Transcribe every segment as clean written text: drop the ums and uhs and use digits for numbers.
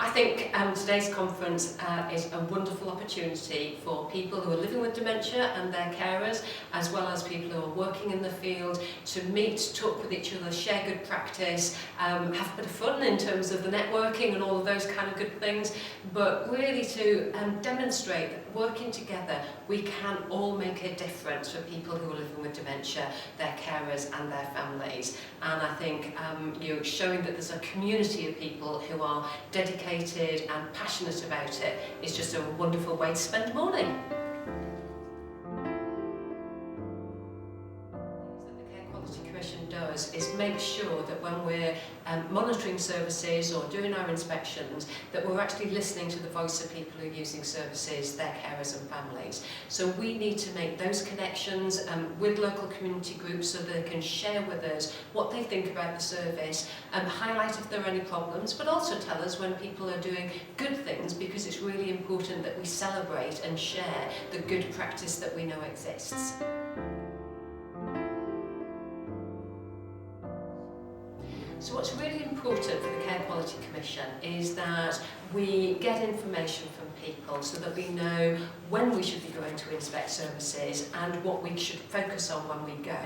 I think today's conference is a wonderful opportunity for people who are living with dementia and their carers, as well as people who are working in the field, to meet, talk with each other, share good practice, have a bit of fun in terms of the networking and all of those kind of good things, but really to demonstrate that working together we can all make a difference for people who are living with dementia, their carers and their families. And I think showing that there's a community of people who are dedicated and passionate about it is just a wonderful way to spend a morning. Does is make sure that when we're monitoring services or doing our inspections, that we're actually listening to the voice of people who are using services, their carers and families. So we need to make those connections with local community groups so they can share with us what they think about the service, highlight if there are any problems, but also tell us when people are doing good things, because it's really important that we celebrate and share the good practice that we know exists. So what's really important for the Care Quality Commission is that we get information from people so that we know when we should be going to inspect services and what we should focus on when we go.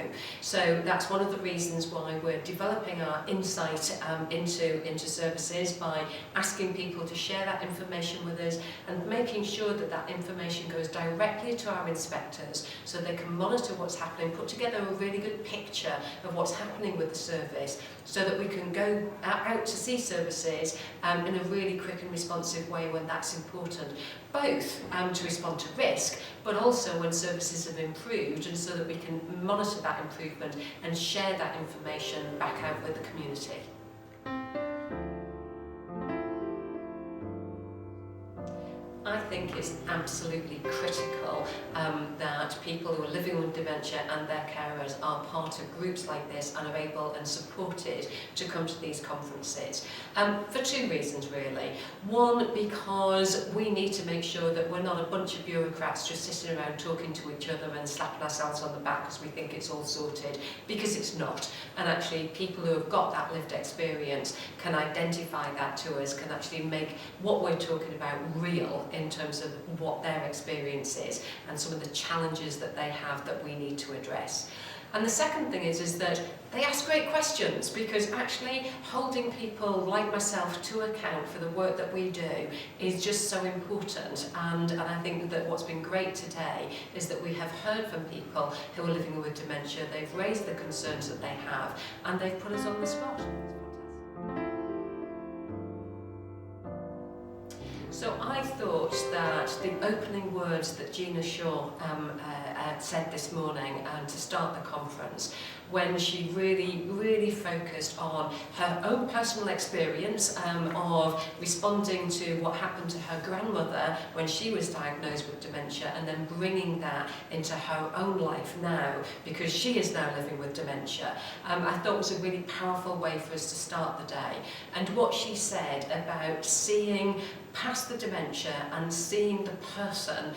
So that's one of the reasons why we're developing our insight into services, by asking people to share that information with us and making sure that that information goes directly to our inspectors so they can monitor what's happening, put together a really good picture of what's happening with the service, so that we can go out to see services in a really quick and responsive way when that's important, both to respond to risk, but also when services have improved, and so that we can monitor that improvement and share that information back out with the community. I think it's absolutely critical that people who are living with dementia and their carers are part of groups like this and are able and supported to come to these conferences. For two reasons really. One, because we need to make sure that we're not a bunch of bureaucrats just sitting around talking to each other and slapping ourselves on the back because we think it's all sorted, because it's not. And actually people who have got that lived experience can identify that to us, can actually make what we're talking about real in terms of what their experience is and some of the challenges that they have that we need to address. And the second thing is that they ask great questions, because actually holding people like myself to account for the work that we do is just so important. And I think that what's been great today is that we have heard from people who are living with dementia, they've raised the concerns that they have, and they've put us on the spot. So I thought that the opening words that Gina Shaw said this morning to start the conference, when she really focused on her own personal experience of responding to what happened to her grandmother when she was diagnosed with dementia, and then bringing that into her own life now, because she is now living with dementia, I thought was a really powerful way for us to start the day. And what she said about seeing past the dementia and seeing the person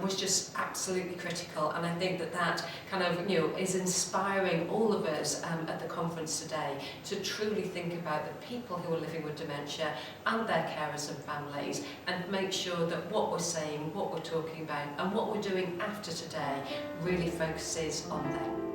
was just absolutely critical, and I think that kind of is inspiring all of us at the conference today to truly think about the people who are living with dementia and their carers and families, and make sure that what we're saying, what we're talking about and what we're doing after today really focuses on them.